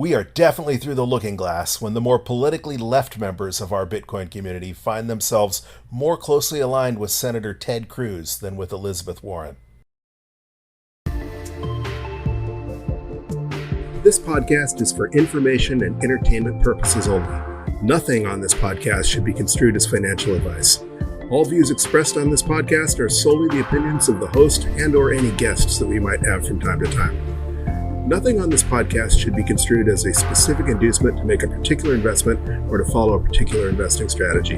We are definitely through the looking glass when the more politically left members of our Bitcoin community find themselves more closely aligned with Senator Ted Cruz than with Elizabeth Warren. This podcast is for information and entertainment purposes only. Nothing on this podcast should be construed as financial advice. All views expressed on this podcast are solely the opinions of the host and/or any guests that we might have from time to time. Nothing on this podcast should be construed as a specific inducement to make a particular investment or to follow a particular investing strategy.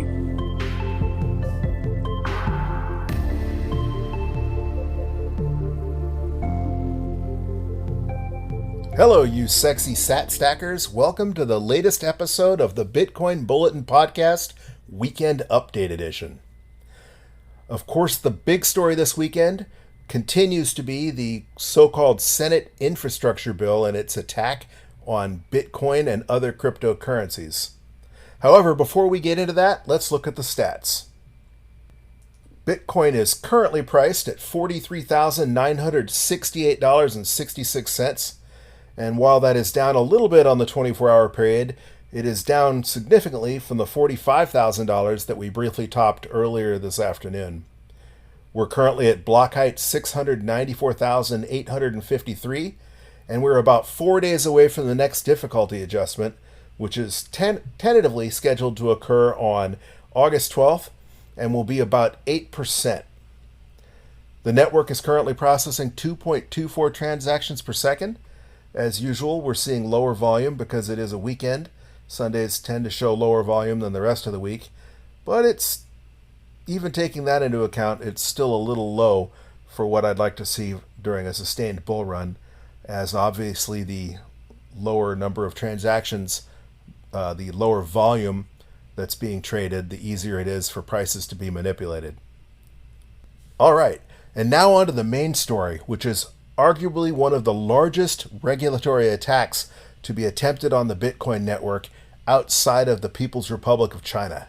Hello, you sexy sat stackers. Welcome to the latest episode of the Bitcoin Bulletin Podcast, Weekend Update Edition. Of course, the big story this weekend continues to be the so-called Senate infrastructure bill and its attack on Bitcoin and other cryptocurrencies. However, before we get into that, let's look at the stats. Bitcoin is currently priced at $43,968.66, and while that is down a little bit on the 24-hour period, it is down significantly from the $45,000 that we briefly topped earlier this afternoon. We're currently at block height 694,853, and we're about 4 days away from the next difficulty adjustment, which is tentatively scheduled to occur on August 12th and will be about 8%. The network is currently processing 2.24 transactions per second. As usual, we're seeing lower volume because it is a weekend. Sundays tend to show lower volume than the rest of the week, but even taking that into account, it's still a little low for what I'd like to see during a sustained bull run, as obviously the lower number of transactions, the lower volume that's being traded, the easier it is for prices to be manipulated. All right, and now on to the main story, which is arguably one of the largest regulatory attacks to be attempted on the Bitcoin network outside of the People's Republic of China.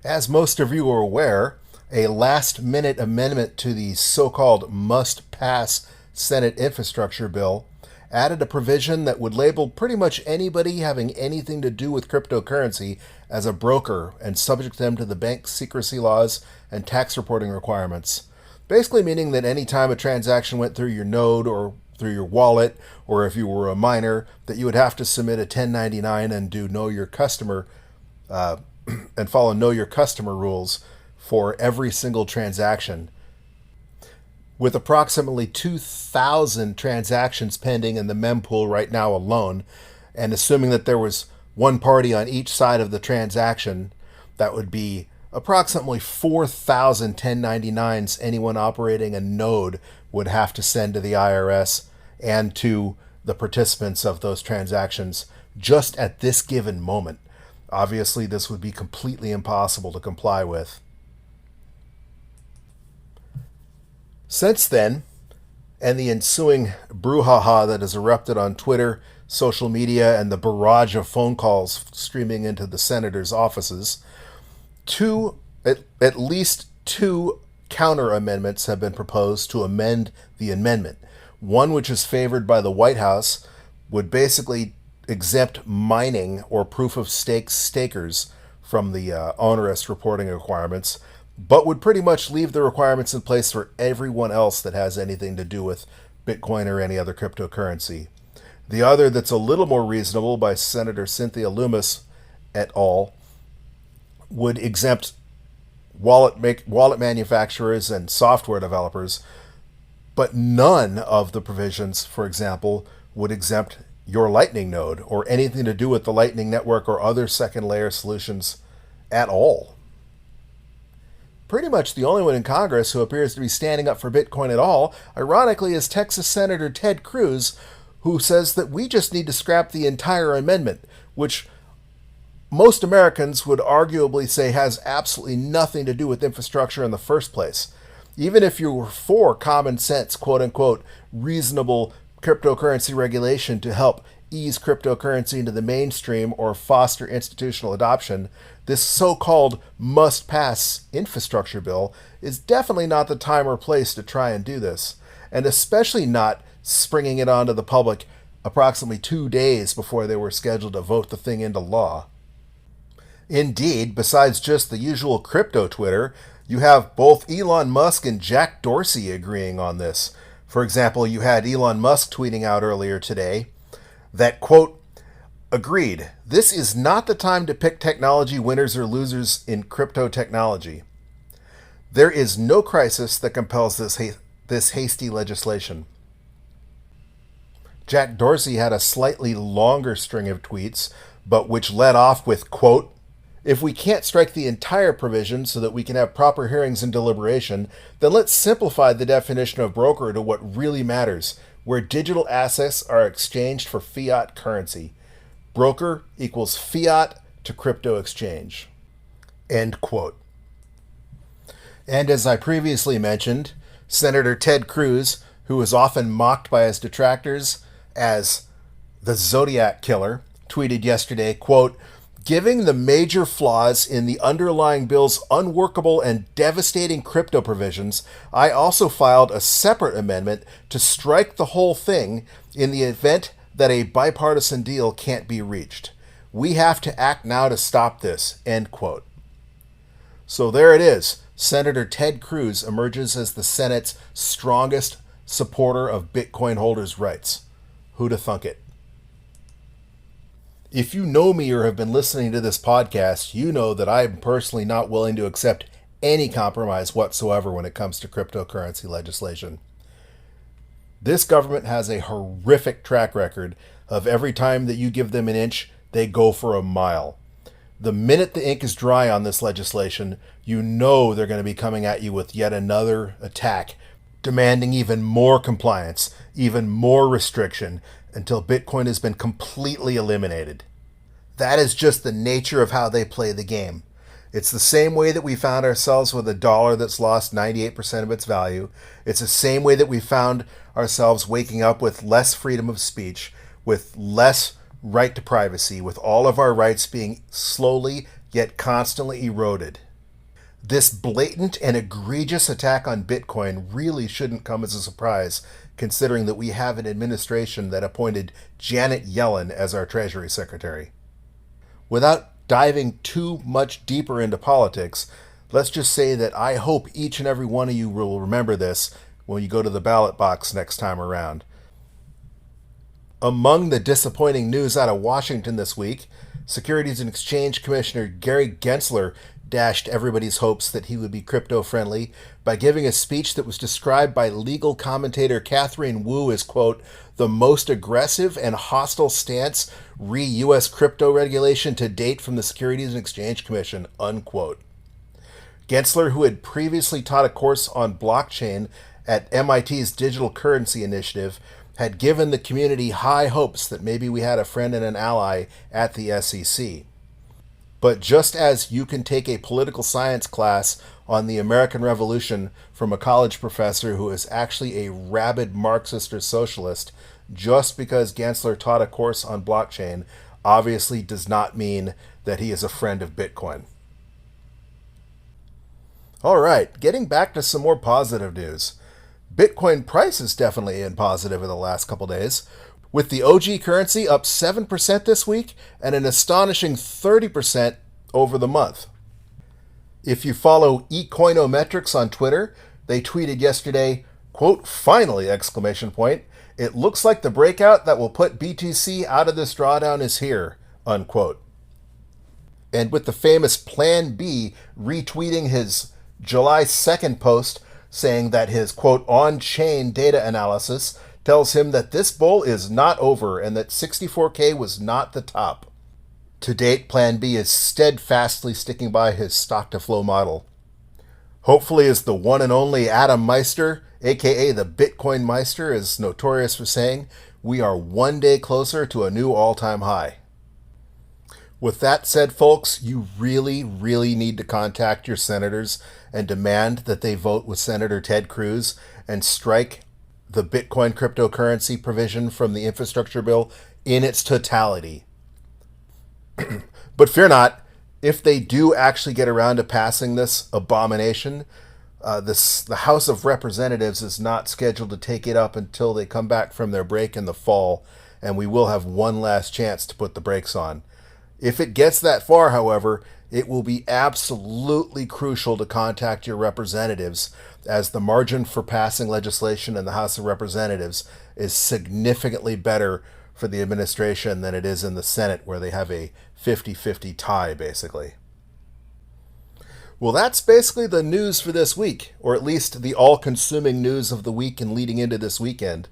As most of you are aware, a last-minute amendment to the so-called must-pass Senate infrastructure bill added a provision that would label pretty much anybody having anything to do with cryptocurrency as a broker and subject them to the bank secrecy laws and tax reporting requirements. Basically meaning that any time a transaction went through your node or through your wallet, or if you were a miner, that you would have to submit a 1099 and do know your customer and follow know your customer rules for every single transaction. With approximately 2,000 transactions pending in the mempool right now alone, and assuming that there was one party on each side of the transaction, that would be approximately 4,000 1099s anyone operating a node would have to send to the IRS and to the participants of those transactions just at this given moment. Obviously, this would be completely impossible to comply with. Since then, and the ensuing brouhaha that has erupted on Twitter, social media, and the barrage of phone calls streaming into the senators' offices, at least two counter amendments have been proposed to amend the amendment. One, which is favored by the White House, would basically exempt mining or proof of stake stakers from the onerous reporting requirements, but would pretty much leave the requirements in place for everyone else that has anything to do with Bitcoin or any other cryptocurrency. The other, that's a little more reasonable, by Senator Cynthia Lummis et al., would exempt wallet manufacturers and software developers, but none of the provisions, for example, would exempt your Lightning node or anything to do with the Lightning Network or other second layer solutions at all. Pretty much the only one in Congress who appears to be standing up for Bitcoin at all, ironically, is Texas Senator Ted Cruz, who says that we just need to scrap the entire amendment, which most Americans would arguably say has absolutely nothing to do with infrastructure in the first place. Even if you were for common sense, quote-unquote, reasonable cryptocurrency regulation to help ease cryptocurrency into the mainstream or foster institutional adoption, this so-called must-pass infrastructure bill is definitely not the time or place to try and do this, and especially not springing it onto the public approximately 2 days before they were scheduled to vote the thing into law. Indeed, besides just the usual crypto Twitter, you have both Elon Musk and Jack Dorsey agreeing on this. For example, you had Elon Musk tweeting out earlier today that, quote, agreed, this is not the time to pick technology winners or losers in crypto technology. There is no crisis that compels this hasty legislation. Jack Dorsey had a slightly longer string of tweets, but which led off with, quote, if we can't strike the entire provision so that we can have proper hearings and deliberation, then let's simplify the definition of broker to what really matters, where digital assets are exchanged for fiat currency. Broker equals fiat to crypto exchange. End quote. And as I previously mentioned, Senator Ted Cruz, who is often mocked by his detractors as the Zodiac Killer, tweeted yesterday, quote, giving the major flaws in the underlying bill's unworkable and devastating crypto provisions, I also filed a separate amendment to strike the whole thing in the event that a bipartisan deal can't be reached. We have to act now to stop this, end quote. So there it is. Senator Ted Cruz emerges as the Senate's strongest supporter of Bitcoin holders' rights. Who'da thunk it? If you know me or have been listening to this podcast, you know that I am personally not willing to accept any compromise whatsoever when it comes to cryptocurrency legislation. This government has a horrific track record of every time that you give them an inch, they go for a mile. The minute the ink is dry on this legislation, you know they're going to be coming at you with yet another attack, demanding even more compliance, even more restriction, until Bitcoin has been completely eliminated. That is just the nature of how they play the game. It's the same way that we found ourselves with a dollar that's lost 98% of its value. It's the same way that we found ourselves waking up with less freedom of speech, with less right to privacy, with all of our rights being slowly yet constantly eroded. This blatant and egregious attack on Bitcoin really shouldn't come as a surprise, considering that we have an administration that appointed Janet Yellen as our Treasury Secretary. Without diving too much deeper into politics, let's just say that I hope each and every one of you will remember this when you go to the ballot box next time around. Among the disappointing news out of Washington this week, Securities and Exchange Commissioner Gary Gensler dashed everybody's hopes that he would be crypto-friendly by giving a speech that was described by legal commentator Catherine Wu as, quote, the most aggressive and hostile stance re-U.S. crypto regulation to date from the Securities and Exchange Commission, unquote. Gensler, who had previously taught a course on blockchain at MIT's Digital Currency Initiative, had given the community high hopes that maybe we had a friend and an ally at the SEC. But just as you can take a political science class on the American Revolution from a college professor who is actually a rabid Marxist or socialist, just because Gensler taught a course on blockchain obviously does not mean that he is a friend of Bitcoin. All right, getting back to some more positive news. Bitcoin price is definitely in positive in the last couple days, with the OG currency up 7% this week and an astonishing 30% over the month. If you follow Ecoinometrics on Twitter, they tweeted yesterday, quote, finally, exclamation point, it looks like the breakout that will put BTC out of this drawdown is here, unquote. And with the famous Plan B retweeting his July 2nd post saying that his, quote, on-chain data analysis tells him that this bull is not over and that 64K was not the top. To date, Plan B is steadfastly sticking by his stock-to-flow model. Hopefully, as the one and only Adam Meister, aka the Bitcoin Meister, is notorious for saying, we are one day closer to a new all-time high. With that said, folks, you really, really need to contact your senators and demand that they vote with Senator Ted Cruz and strike the Bitcoin cryptocurrency provision from the infrastructure bill in its totality. But fear not, if they do actually get around to passing this abomination, the House of Representatives is not scheduled to take it up until they come back from their break in the fall. and we will have one last chance to put the brakes on. If it gets that far, however, it will be absolutely crucial to contact your representatives, as the margin for passing legislation in the House of Representatives is significantly better for the administration than it is in the Senate, where they have a 50-50 tie, basically. Well, that's basically the news for this week, or at least the all-consuming news of the week and leading into this weekend.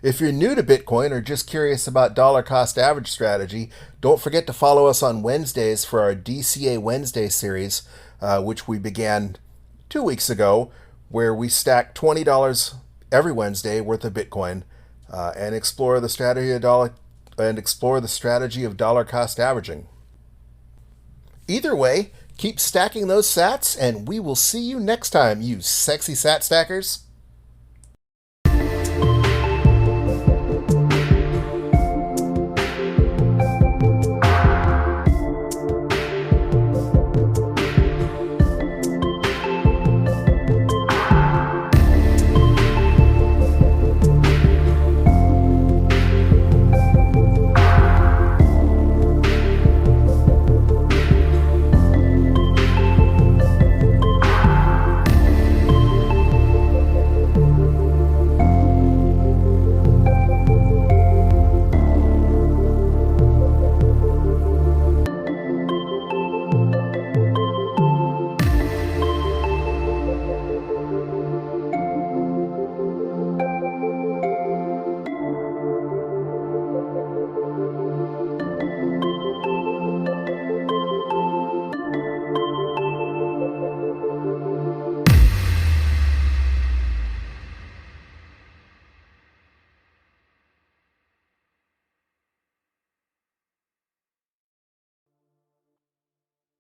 If you're new to Bitcoin or just curious about dollar cost average strategy, don't forget to follow us on Wednesdays for our DCA Wednesday series, which we began 2 weeks ago, where we stack $20 every Wednesday worth of Bitcoin and explore the strategy of dollar cost averaging. Either way, keep stacking those sats, and we will see you next time, you sexy sat stackers.